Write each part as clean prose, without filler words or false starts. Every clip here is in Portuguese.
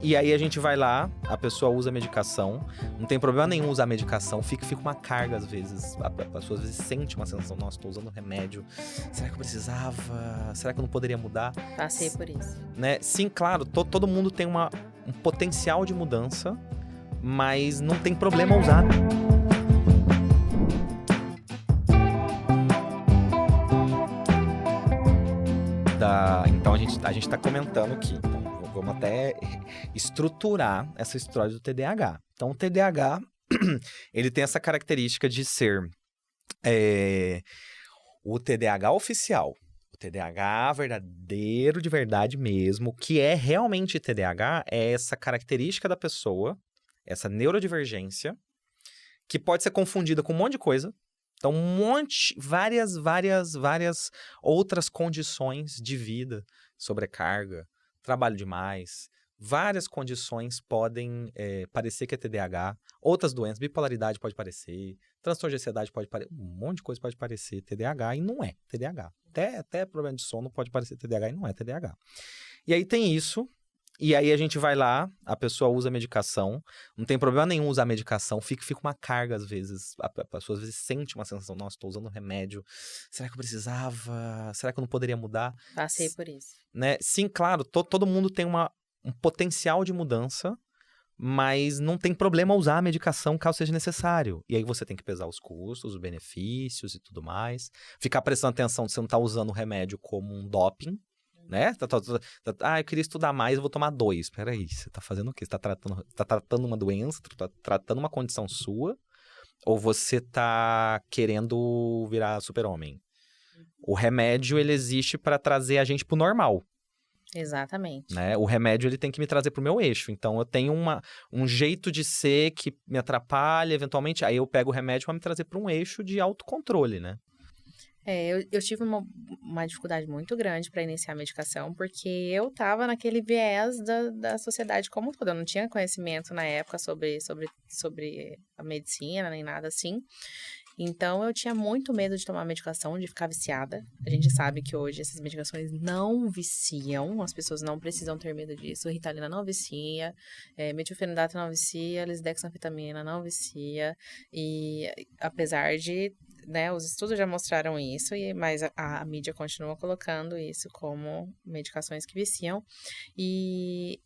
E aí a gente vai lá, a pessoa usa a medicação, não tem problema nenhum usar a medicação, fica uma carga às vezes, a pessoa às vezes sente uma sensação, nossa, tô usando remédio, será que eu precisava? Será que eu não poderia mudar? Passei por isso. Né? Sim, claro, todo mundo tem um potencial de mudança, mas não tem problema usar. Então a gente tá comentando aqui, então vamos até estruturar essa história do TDAH. Então o TDAH, ele tem essa característica de ser o TDAH oficial, o TDAH verdadeiro, de verdade mesmo, que é realmente TDAH, é essa característica da pessoa, essa neurodivergência, que pode ser confundida com um monte de coisa. Então, várias outras condições de vida, sobrecarga, trabalho demais, várias condições podem parecer que é TDAH, outras doenças, bipolaridade pode parecer, transtorno de ansiedade pode parecer, um monte de coisa pode parecer TDAH e não é TDAH. Até problema de sono pode parecer TDAH e não é TDAH. E aí tem isso. E aí a gente vai lá, a pessoa usa a medicação, não tem problema nenhum usar a medicação, fica uma carga às vezes, a pessoa às vezes sente uma sensação, nossa, tô usando remédio, será que eu precisava? Será que eu não poderia mudar? Passei por isso. Né? Sim, claro, todo mundo tem um potencial de mudança, mas não tem problema usar a medicação caso seja necessário. E aí você tem que pesar os custos, os benefícios e tudo mais, ficar prestando atenção se você não tá usando o remédio como um doping, né? Eu queria estudar mais, eu vou tomar 2. Peraí, você tá fazendo o quê? Você tá tratando uma doença, tá tratando uma condição sua, ou você tá querendo virar super-homem? O remédio, ele existe para trazer a gente pro normal. Exatamente. Né? O remédio, ele tem que me trazer pro meu eixo. Então, eu tenho um jeito de ser que me atrapalha, eventualmente, aí eu pego o remédio para me trazer para um eixo de autocontrole, né? Eu tive uma dificuldade muito grande para iniciar a medicação, porque eu estava naquele viés da sociedade como um todo. Eu não tinha conhecimento na época sobre a medicina, nem nada assim. Então, eu tinha muito medo de tomar medicação, de ficar viciada. A gente sabe que hoje essas medicações não viciam, as pessoas não precisam ter medo disso. Ritalina não vicia, metilfenidato não vicia, lisdexanfetamina não vicia. E apesar de, né, os estudos já mostraram isso, mas a mídia continua colocando isso como medicações que viciam. E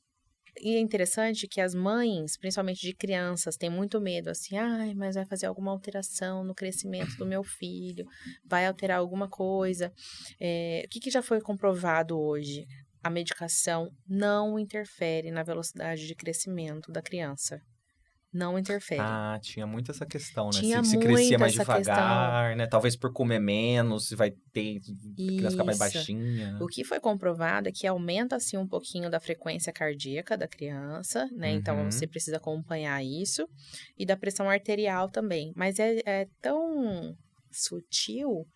é interessante que as mães, principalmente de crianças, têm muito medo, assim, mas vai fazer alguma alteração no crescimento do meu filho, vai alterar alguma coisa. O que já foi comprovado hoje? A medicação não interfere na velocidade de crescimento da criança. Não interfere. Tinha muito essa questão, né? Tinha se crescia mais essa devagar, questão. né? Talvez por comer menos, vai ter... A criança ficar mais Isso. baixinha. O que foi comprovado é que aumenta, assim, um pouquinho da frequência cardíaca da criança, né? Então, você precisa acompanhar isso. E da pressão arterial também. Mas é tão sutil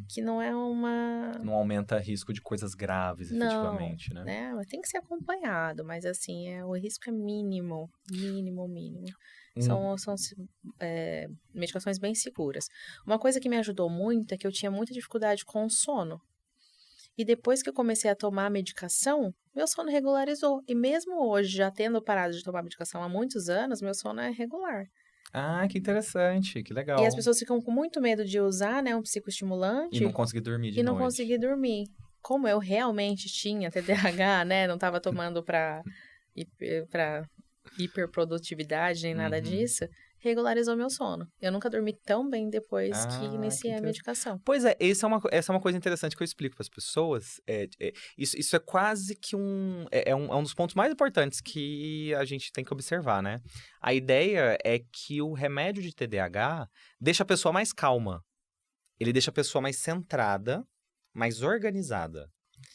que não é uma... Não aumenta risco de coisas graves, efetivamente, Não, né? Tem que ser acompanhado, mas assim, o risco é mínimo. São medicações bem seguras. Uma coisa que me ajudou muito é que eu tinha muita dificuldade com o sono. E depois que eu comecei a tomar a medicação, meu sono regularizou. E mesmo hoje, já tendo parado de tomar medicação há muitos anos, meu sono é regular. Que interessante, que legal. E as pessoas ficam com muito medo de usar, né, um psicoestimulante. E não conseguir dormir de noite. E não conseguir dormir. Como eu realmente tinha TDAH, né, não estava tomando para hiperprodutividade nem nada disso, regularizou meu sono. Eu nunca dormi tão bem depois que iniciei a medicação. Pois é, essa é uma coisa interessante que eu explico para as pessoas. Isso é quase que um dos pontos mais importantes que a gente tem que observar, né? A ideia é que o remédio de TDAH deixa a pessoa mais calma. Ele deixa a pessoa mais centrada, mais organizada.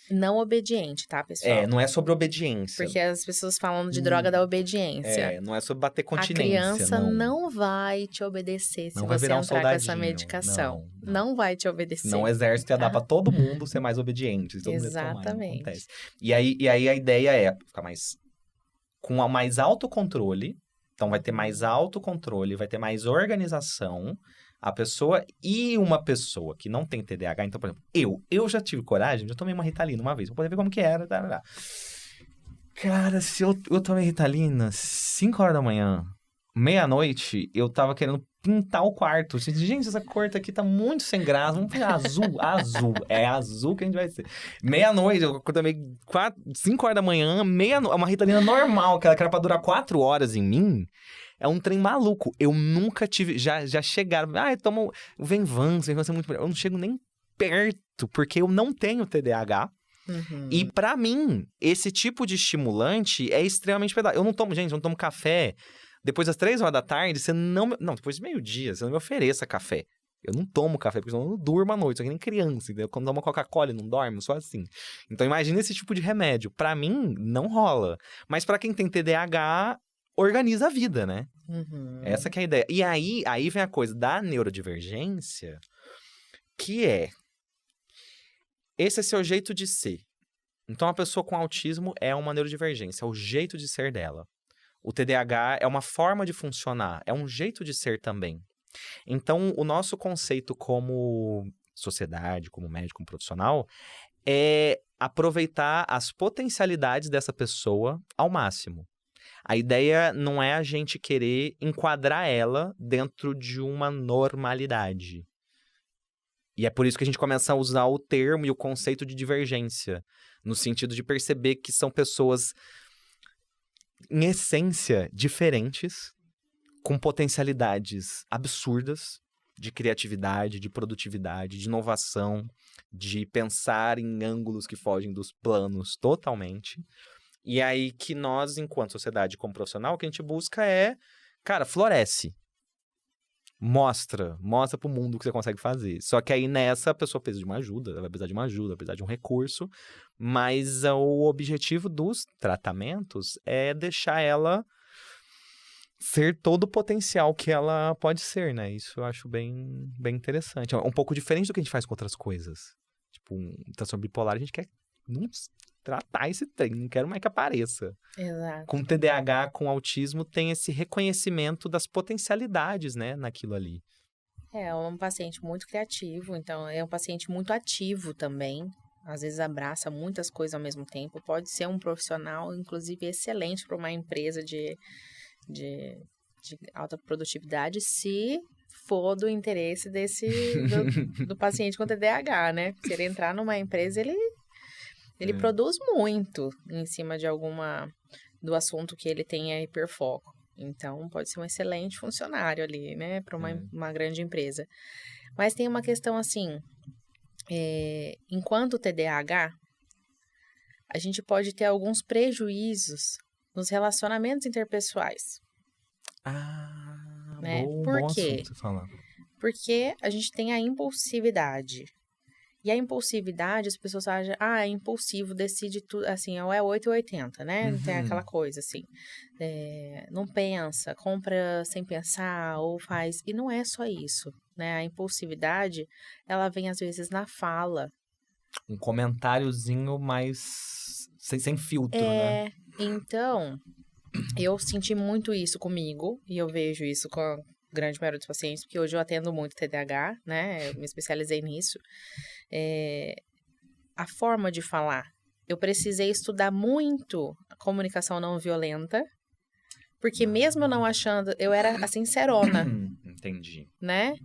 Não obediente, tá, pessoal? Não é sobre obediência. Porque as pessoas falam de droga da obediência. Não é sobre bater continência. A criança não vai te obedecer se você entrar com essa medicação. Não vai te obedecer. Não, o exército ia dar pra todo mundo ser mais obediente. Exatamente. Tomar, e aí a ideia é ficar com mais autocontrole. Então vai ter mais autocontrole, vai ter mais organização. A pessoa e uma pessoa que não tem TDAH, então, por exemplo, eu já tive coragem, já tomei uma Ritalina uma vez, pra poder ver como que era, Cara, se eu tomei Ritalina 5 horas da manhã, meia-noite, eu tava querendo pintar o quarto. Gente, essa cor aqui tá muito sem graça. Vamos pegar azul, azul. É azul que a gente vai ser. Meia-noite, eu tomei 5 horas da manhã, uma Ritalina normal, que era pra durar 4 horas em mim. É um trem maluco. Eu nunca tive. Já chegaram. Toma o Venvanse, Venvanse é muito melhor. Eu não chego nem perto, porque eu não tenho TDAH. E Uhum. pra mim, esse tipo de estimulante é extremamente pesado. Eu não tomo, gente, eu não tomo café. Depois das 3 horas da tarde, você não... Não, depois de meio-dia, você não me ofereça café. Eu não tomo café, porque senão eu não durmo à noite. Sou que nem criança, entendeu? Quando tomo Coca-Cola e não dorme, eu sou assim. Então imagina esse tipo de remédio. Pra mim, não rola. Mas pra quem tem TDAH, organiza a vida, né? Essa Uhum. que é a ideia. E aí vem a coisa da neurodivergência, que é... Esse é seu jeito de ser. Então, a pessoa com autismo é uma neurodivergência, é o jeito de ser dela. O TDAH é uma forma de funcionar, é um jeito de ser também. Então, o nosso conceito como sociedade, como médico, como profissional, é aproveitar as potencialidades dessa pessoa ao máximo. A ideia não é a gente querer enquadrar ela dentro de uma normalidade. E é por isso que a gente começa a usar o termo e o conceito de divergência, no sentido de perceber que são pessoas, em essência, diferentes, com potencialidades absurdas de criatividade, de produtividade, de inovação, de pensar em ângulos que fogem dos planos totalmente. E aí que nós, enquanto sociedade, como profissional, o que a gente busca é, cara, floresce. Mostra pro mundo o que você consegue fazer. Só que aí nessa a pessoa precisa de uma ajuda, ela vai precisar de uma ajuda, vai precisar de um recurso, mas o objetivo dos tratamentos é deixar ela ser todo o potencial que ela pode ser, né? Isso eu acho bem interessante. É um pouco diferente do que a gente faz com outras coisas. Tipo, um transtorno bipolar, a gente quer tratar esse trem, não quero mais que apareça. Com Exato. TDAH, com autismo, tem esse reconhecimento das potencialidades, né, naquilo ali. É um paciente muito criativo, então é um paciente muito ativo também. Às vezes abraça muitas coisas ao mesmo tempo. Pode ser um profissional, inclusive, excelente para uma empresa de, de alta produtividade, se for do interesse do paciente com TDAH, né? Se ele entrar numa empresa, ele produz muito em cima do assunto que ele tenha hiperfoco. Então, pode ser um excelente funcionário ali, né, para uma grande empresa. Mas tem uma questão assim, enquanto TDAH, a gente pode ter alguns prejuízos nos relacionamentos interpessoais, né? Por Bom quê? assunto você falar. Porque a gente tem a impulsividade. E a impulsividade, as pessoas acham, é impulsivo, decide tudo, assim, ou é 8 ou 80, né? Não tem aquela coisa, assim, não pensa, compra sem pensar, ou faz, e não é só isso, né? A impulsividade, ela vem às vezes na fala. Um comentáriozinho mais sem filtro, né? Então, eu senti muito isso comigo, e eu vejo isso com a grande maioria dos pacientes, porque hoje eu atendo muito TDAH, né? Eu me especializei nisso. A forma de falar. Eu precisei estudar muito a comunicação não violenta, porque mesmo eu não achando, eu era a sincerona, Entendi. né?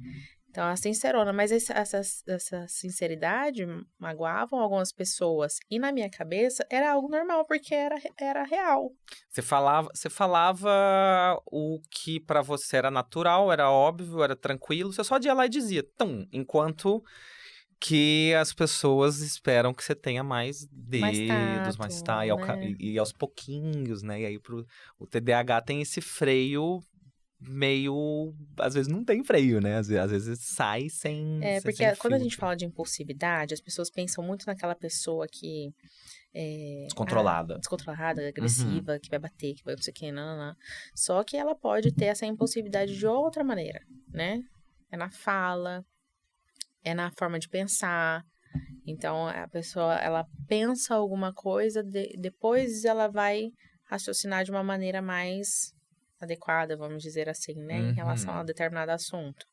Então, a sincerona, mas essa sinceridade magoavam algumas pessoas. E na minha cabeça era algo normal, porque era real. Você falava o que pra você era natural, era óbvio, era tranquilo, você só ia lá e dizia, enquanto que as pessoas esperam que você tenha mais Mais dedos, tato, mais tá, né? e aos pouquinhos, né? E aí o TDAH tem esse freio meio. Às vezes não tem freio, né? Às vezes sai sem Porque quando a gente filtro. fala de impulsividade, as pessoas pensam muito naquela pessoa que Descontrolada. descontrolada, Uhum. agressiva, que vai bater, que vai não sei o que, não. Só que ela pode ter essa impulsividade de outra maneira, né? É na fala, é na forma de pensar. Então, a pessoa, ela pensa alguma coisa, depois ela vai raciocinar de uma maneira mais adequada, vamos dizer assim, né? Em relação a Uhum. determinado assunto.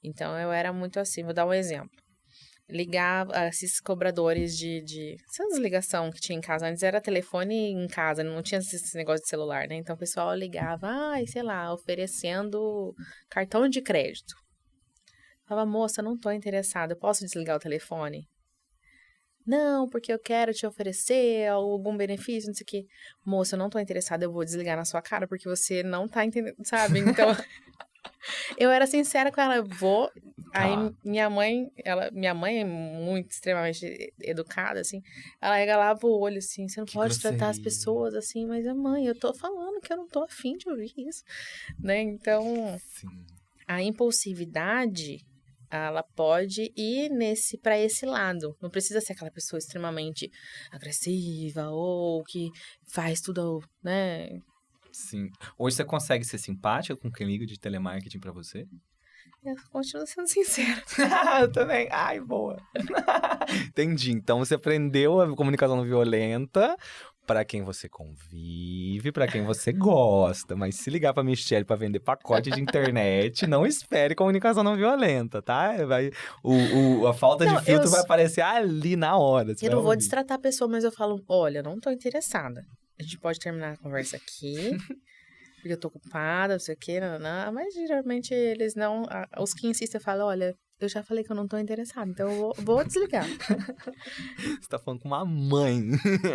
Então, eu era muito assim. Vou dar um exemplo. ligava esses cobradores essas ligação que tinha em casa. Antes era telefone em casa, não tinha esse negócio de celular, né? Então o pessoal ligava, sei lá, oferecendo cartão de crédito. Falava, moça, não tô interessada, eu posso desligar o telefone? Não, porque eu quero te oferecer algum benefício, não sei o quê. Moça, eu não tô interessada, eu vou desligar na sua cara, porque você não tá entendendo, sabe? Então, eu era sincera com ela, eu vou. Aí Tá. minha mãe é muito extremamente educada, assim. Ela regalava o olho, assim, você não Que pode tratar as grosseria. pessoas assim, mas mãe, eu tô falando que eu não tô afim de ouvir isso, né? Então, Sim. a impulsividade, ela pode ir para esse lado. Não precisa ser aquela pessoa extremamente agressiva ou que faz tudo, né? Sim. Hoje você consegue ser simpática com quem liga de telemarketing pra você? Eu continuo sendo sincera. Eu também. Ai, boa. Entendi. Então você aprendeu a comunicação não violenta pra quem você convive, pra quem você gosta. Mas se ligar pra Michelle pra vender pacote de internet, não espere comunicação não violenta, tá? A falta de Não, filtro vai aparecer ali na hora. Você eu vai não vou ouvir. destratar a pessoa, mas eu falo, olha, não tô interessada. A gente pode terminar a conversa aqui, porque eu tô ocupada, não sei o quê, não, mas geralmente eles não. Os que insistem, eu falo, olha, eu já falei que eu não tô interessada, então eu vou desligar. Você tá falando com uma mãe.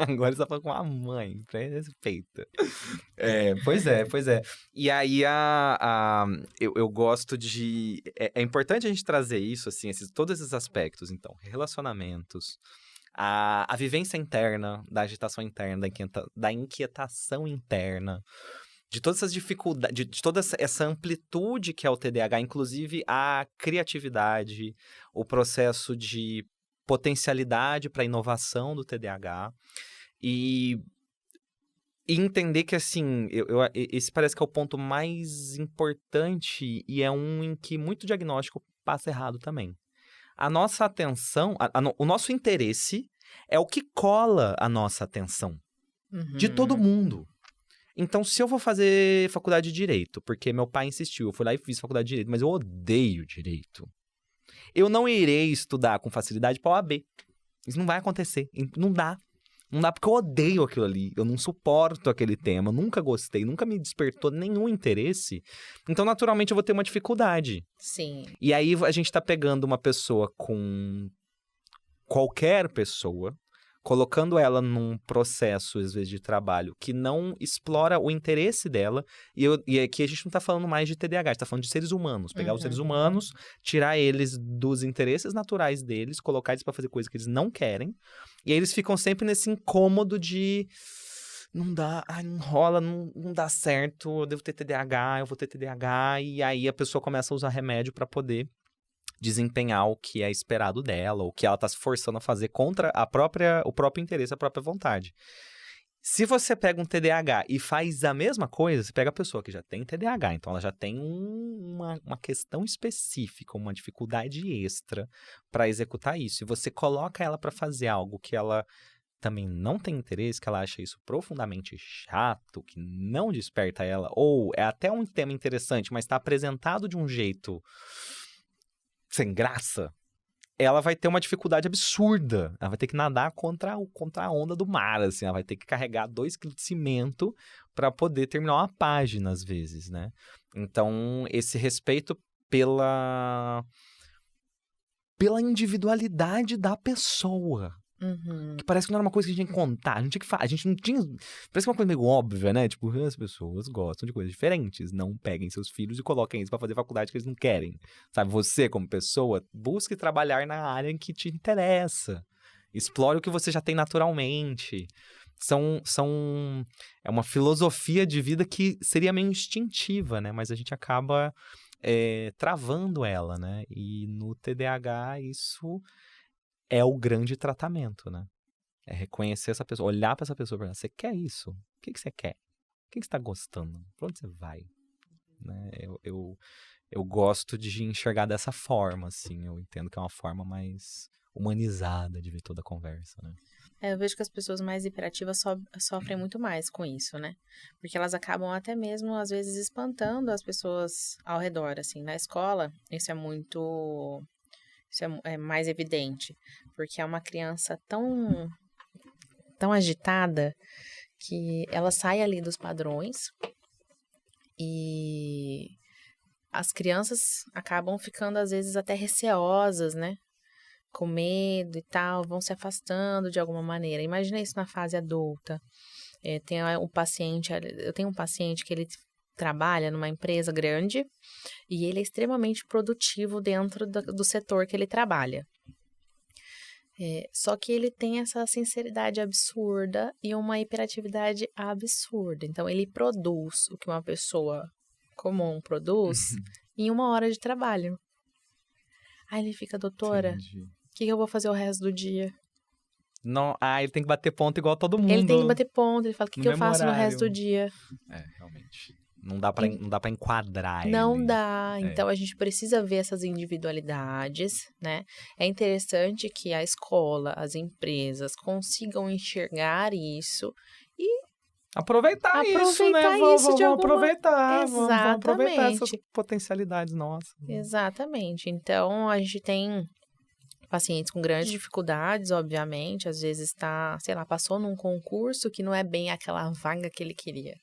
Agora você tá falando com uma mãe. Respeita. Pois é. E aí, eu gosto de... É importante a gente trazer isso, assim, todos esses aspectos. Então, relacionamentos, a vivência interna, da agitação interna, da inquietação interna, de todas essas dificuldades, de toda essa amplitude que é o TDAH, inclusive a criatividade, o processo de potencialidade para inovação do TDAH e entender que, assim, esse parece que é o ponto mais importante e é um em que muito diagnóstico passa errado também. A nossa atenção, o nosso interesse é o que cola a nossa atenção de todo Uhum. mundo. Então, se eu vou fazer faculdade de Direito, porque meu pai insistiu, eu fui lá e fiz faculdade de Direito, mas eu odeio Direito. Eu não irei estudar com facilidade para OAB. Isso não vai acontecer. Não dá. Não dá porque eu odeio aquilo ali. Eu não suporto aquele tema. Nunca gostei. Nunca me despertou nenhum interesse. Então, naturalmente, eu vou ter uma dificuldade. Sim. E aí, a gente tá pegando uma pessoa com... Qualquer pessoa, colocando ela num processo, às vezes, de trabalho que não explora o interesse dela. E aqui a gente não tá falando mais de TDAH, a gente tá falando de seres humanos. Pegar os seres humanos, tirar eles dos interesses naturais deles, colocar eles pra fazer coisas que eles não querem. E aí eles ficam sempre nesse incômodo de... Não dá, não rola, não dá certo, eu devo ter TDAH, eu vou ter TDAH. E aí a pessoa começa a usar remédio pra poder desempenhar o que é esperado dela, o que ela tá se forçando a fazer contra o próprio interesse, a própria vontade. Se você pega um TDAH e faz a mesma coisa, você pega a pessoa que já tem TDAH, então ela já tem uma questão específica, uma dificuldade extra para executar isso, e você coloca ela para fazer algo que ela também não tem interesse, que ela acha isso profundamente chato, que não desperta ela, ou é até um tema interessante, mas está apresentado de um jeito sem graça, ela vai ter uma dificuldade absurda. Ela vai ter que nadar contra a onda do mar, assim. Ela vai ter que carregar 2 quilos de cimento para poder terminar uma página, às vezes, né? Então, esse respeito pela individualidade da pessoa. Uhum. Que parece que não era uma coisa que a gente tinha que contar. A gente tinha que a gente não tinha... Parece que é uma coisa meio óbvia, né? Tipo, as pessoas gostam de coisas diferentes. Não peguem seus filhos e coloquem eles pra fazer faculdade que eles não querem. Sabe? Você, como pessoa, busque trabalhar na área em que te interessa. Explore o que você já tem naturalmente. É uma filosofia de vida que seria meio instintiva, né? Mas a gente acaba travando ela, né? E no TDAH isso... é o grande tratamento, né? É reconhecer essa pessoa, olhar pra essa pessoa e perguntar, você quer isso? O que você quer? O que você tá gostando? Pra onde você vai? Né? Eu gosto de enxergar dessa forma, assim. Eu entendo que é uma forma mais humanizada de ver toda a conversa, né? Eu vejo que as pessoas mais hiperativas sofrem muito mais com isso, né? Porque elas acabam até mesmo, às vezes, espantando as pessoas ao redor, assim. Na escola, isso é muito isso é mais evidente, porque é uma criança tão agitada que ela sai ali dos padrões e as crianças acabam ficando, às vezes, até receosas, né? Com medo e tal, vão se afastando de alguma maneira. Imagina isso na fase adulta. Eu tenho um paciente que ele trabalha numa empresa grande e ele é extremamente produtivo dentro do setor que ele trabalha. Só que ele tem essa sinceridade absurda e uma hiperatividade absurda. Então, ele produz o que uma pessoa comum produz em 1 hora de trabalho. Aí ele fica, doutora, o que eu vou fazer o resto do dia? Não, ele tem que bater ponto igual todo mundo. Ele tem que bater ponto, ele fala, o que eu faço no resto do dia? Realmente. Não dá pra enquadrar Não ele. dá. Então, a gente precisa ver essas individualidades, né? É interessante que a escola, as empresas consigam enxergar isso e aproveitar isso, né? Vamos aproveitar. Vamos aproveitar essas potencialidades nossas. Exatamente. Então, a gente tem pacientes com grandes dificuldades, obviamente. Às vezes passou num concurso que não é bem aquela vaga que ele queria.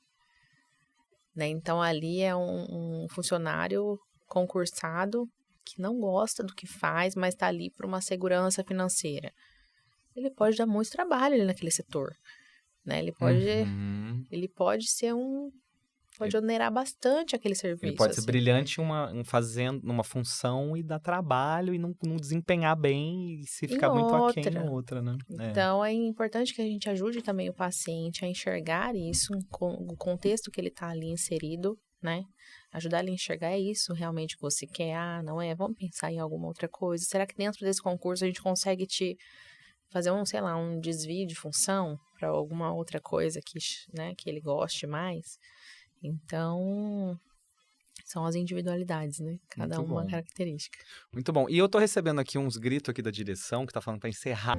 Né? Então, ali é um funcionário concursado que não gosta do que faz, mas está ali por uma segurança financeira. Ele pode dar muito trabalho ali naquele setor. Né? Ele pode ser pode onerar bastante aquele serviço. Ele pode ser brilhante fazendo uma função e dar trabalho e não desempenhar bem e se ficar muito aquém em outra, né? Então, é importante que a gente ajude também o paciente a enxergar isso, o contexto que ele está ali inserido, né? Ajudar ele a enxergar, é isso realmente que você quer? Não é? Vamos pensar em alguma outra coisa. Será que dentro desse concurso a gente consegue fazer um desvio de função para alguma outra coisa que ele goste mais? Então, são as individualidades, né? Cada uma característica. Muito bom. E eu tô recebendo aqui uns gritos aqui da direção que tá falando para encerrar.